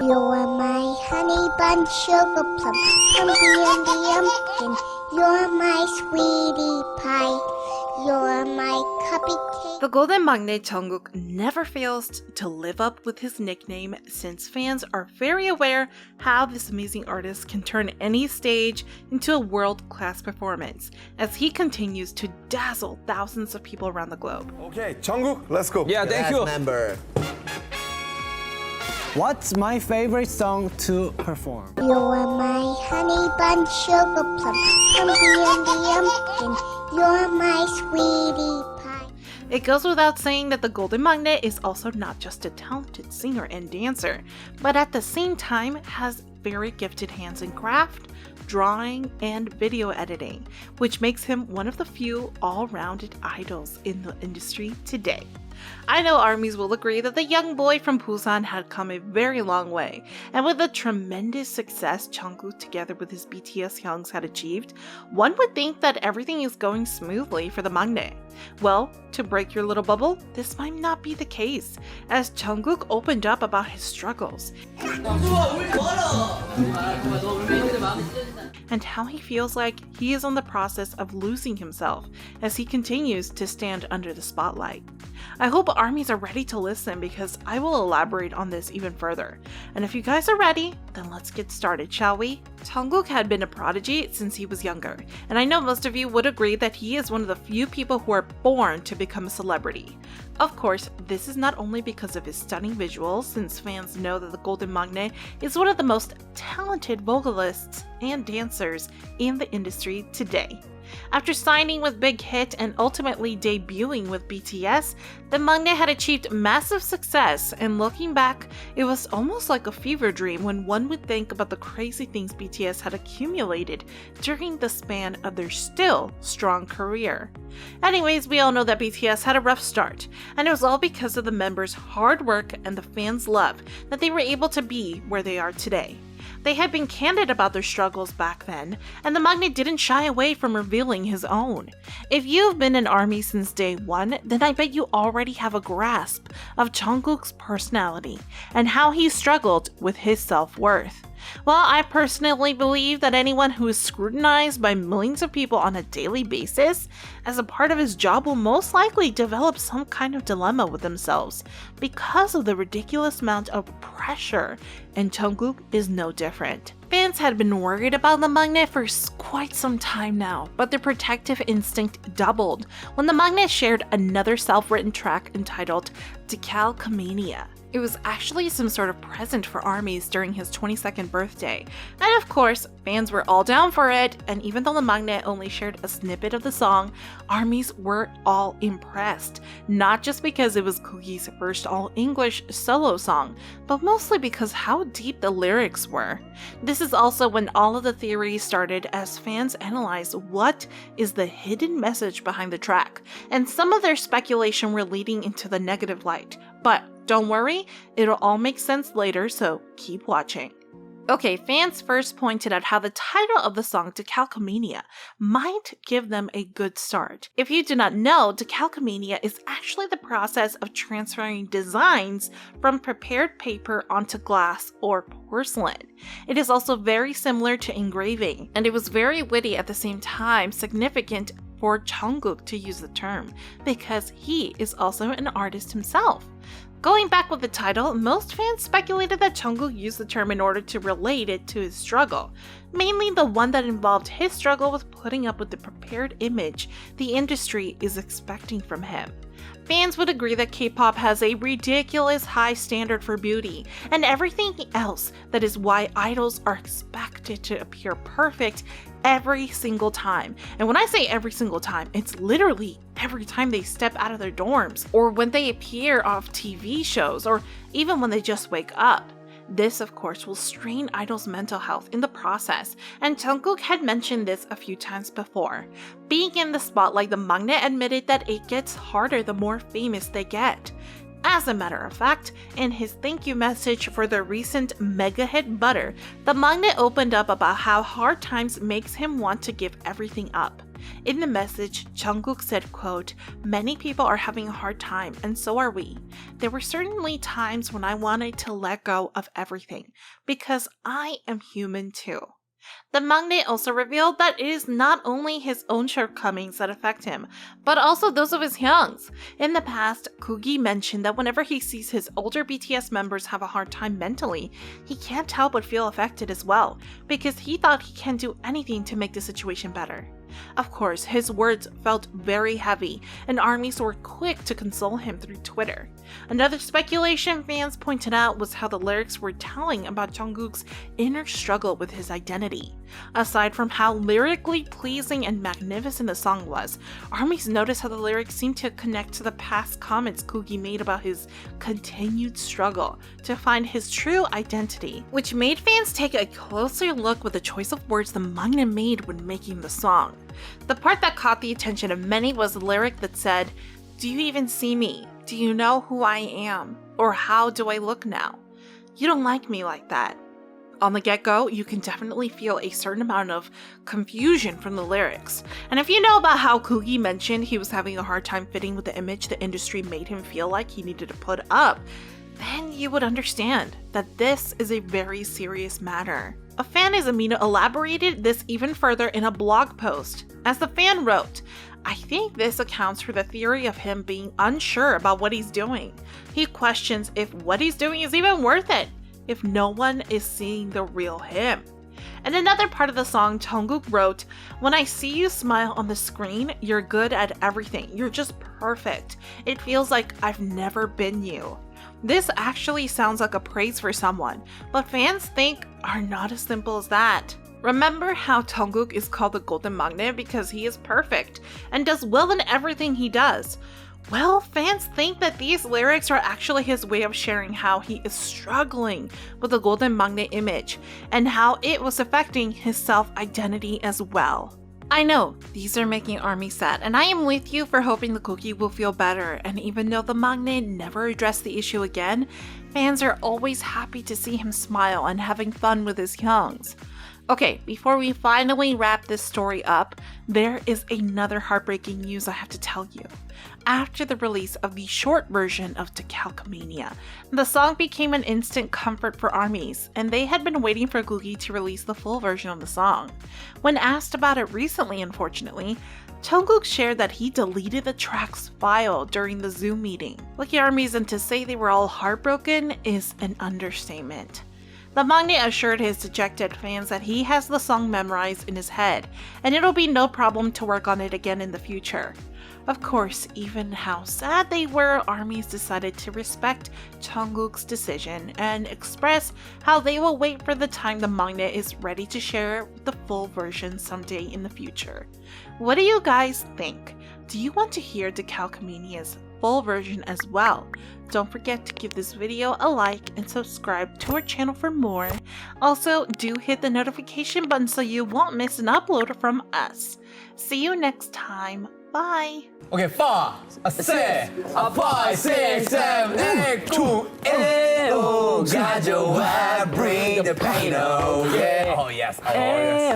You're my honey bun, sugar plum, pumpkin and yumpkin. You're my sweetie pie. You're my cupcake. The golden maknae Jungkook never fails to live up with his nickname, since fans are very aware how this amazing artist can turn any stage into a world-class performance as he continues to dazzle thousands of people around the globe. Okay, Jungkook, let's go. Yeah, thank you. Member. What's my favorite song to perform? You're my honey bun, sugar plum, pumpkin and yumpkin. You're my sweetie pie. It goes without saying that the golden maknae is also not just a talented singer and dancer, but at the same time has very gifted hands in craft, drawing, and video editing, which makes him one of the few all-rounded idols in the industry today. I know ARMYs will agree that the young boy from Busan had come a very long way, and with the tremendous success Jungkook together with his BTS Hyungs had achieved, one would think that everything is going smoothly for the maknae. Well, to break your little bubble, this might not be the case, as Jungkook opened up about his struggles and how he feels like he is on the process of losing himself as he continues to stand under the spotlight. I hope ARMYs are ready to listen because I will elaborate on this even further. And if you guys are ready, then let's get started, shall we? Jungkook had been a prodigy since he was younger, and I know most of you would agree that he is one of the few people who are born to become a celebrity. Of course, this is not only because of his stunning visuals, since fans know that the golden maknae is one of the most talented vocalists and dancers in the industry today. After signing with Big Hit and ultimately debuting with BTS, the maknae had achieved massive success, and looking back, it was almost like a fever dream when one would think about the crazy things BTS had accumulated during the span of their still strong career. Anyways, we all know that BTS had a rough start, and it was all because of the members' hard work and the fans' love that they were able to be where they are today. They had been candid about their struggles back then, and the maknae didn't shy away from revealing his own. If you've been an ARMY since day one, then I bet you already have a grasp of Jungkook's personality and how he struggled with his self-worth. Well, I personally believe that anyone who is scrutinized by millions of people on a daily basis as a part of his job will most likely develop some kind of dilemma with themselves because of the ridiculous amount of pressure, and Jungkook is no different. Fans had been worried about the maknae for quite some time now, but their protective instinct doubled when the maknae shared another self-written track entitled Decalcomania. It was actually some sort of present for ARMYs during his 22nd birthday, and of course, fans were all down for it, and even though the maknae only shared a snippet of the song, ARMYs were all impressed, not just because it was Cookie's first all-English solo song, but mostly because how deep the lyrics were. This is also when all of the theories started as fans analyzed what is the hidden message behind the track, and some of their speculation were leading into the negative light, but don't worry, it'll all make sense later, so keep watching. Okay, fans first pointed out how the title of the song, Decalcomania, might give them a good start. If you do not know, Decalcomania is actually the process of transferring designs from prepared paper onto glass or porcelain. It is also very similar to engraving, and it was very witty at the same time significant for Jungkook to use the term, because he is also an artist himself. Going back with the title, most fans speculated that Jungkook used the term in order to relate it to his struggle, mainly the one that involved his struggle with putting up with the prepared image the industry is expecting from him. Fans would agree that K-pop has a ridiculous high standard for beauty and everything else. That is why idols are expected to appear perfect every single time. And when I say every single time, it's literally every time they step out of their dorms, or when they appear off TV shows, or even when they just wake up. This, of course, will strain idols' mental health in the process, and Jungkook had mentioned this a few times before. Being in the spotlight, the maknae admitted that it gets harder the more famous they get. As a matter of fact, in his thank you message for the recent mega hit Butter, the maknae opened up about how hard times makes him want to give everything up. In the message, Jungkook said, quote, "Many people are having a hard time, and so are we. There were certainly times when I wanted to let go of everything, because I am human too." The maknae also revealed that it is not only his own shortcomings that affect him, but also those of his hyungs. In the past, Koogi mentioned that whenever he sees his older BTS members have a hard time mentally, he can't help but feel affected as well, because he thought he can't do anything to make the situation better. Of course, his words felt very heavy, and ARMYs were quick to console him through Twitter. Another speculation fans pointed out was how the lyrics were telling about Jungkook's inner struggle with his identity. Aside from how lyrically pleasing and magnificent the song was, ARMYs noticed how the lyrics seemed to connect to the past comments Koogi made about his continued struggle to find his true identity, which made fans take a closer look with the choice of words the maknae made when making the song. The part that caught the attention of many was the lyric that said, "Do you even see me? Do you know who I am? Or how do I look now? You don't like me like that." On the get-go, you can definitely feel a certain amount of confusion from the lyrics. And if you know about how Koogi mentioned he was having a hard time fitting with the image the industry made him feel like he needed to put up, then you would understand that this is a very serious matter. A fan is Amino elaborated this even further in a blog post. As the fan wrote, "I think this accounts for the theory of him being unsure about what he's doing. He questions if what he's doing is even worth it, if no one is seeing the real him." In another part of the song, Jungkook wrote, "When I see you smile on the screen, you're good at everything. You're just perfect. It feels like I've never been you." This actually sounds like a praise for someone, but fans think are not as simple as that. Remember how Jungkook is called the golden maknae because he is perfect and does well in everything he does? Well, fans think that these lyrics are actually his way of sharing how he is struggling with the golden maknae image and how it was affecting his self-identity as well. I know, these are making ARMY sad, and I am with you for hoping the Koogi will feel better, and even though the maknae never addressed the issue again, fans are always happy to see him smile and having fun with his hyungs. Okay, before we finally wrap this story up, there is another heartbreaking news I have to tell you. After the release of the short version of Decalcomania, the song became an instant comfort for ARMYs, and they had been waiting for Koogi to release the full version of the song. When asked about it recently, unfortunately, Jungkook shared that he deleted the track's file during the Zoom meeting. Lucky ARMYs, and to say they were all heartbroken is an understatement. The maknae assured his dejected fans that he has the song memorized in his head, and it'll be no problem to work on it again in the future. Of course, even how sad they were, ARMYs decided to respect Jungkook's decision and express how they will wait for the time the maknae is ready to share the full version someday in the future. What do you guys think? Do you want to hear Decalcomania's full version as well? Don't forget to give this video a like and subscribe to our channel for more. Also, do hit the notification button so you won't miss an upload from us. See you next time. Bye! Okay, 4, 6, 5, 6, 7, 8, 2, 1. Oh, got your vibe, bring the pain, oh yeah. Oh yes, oh yes.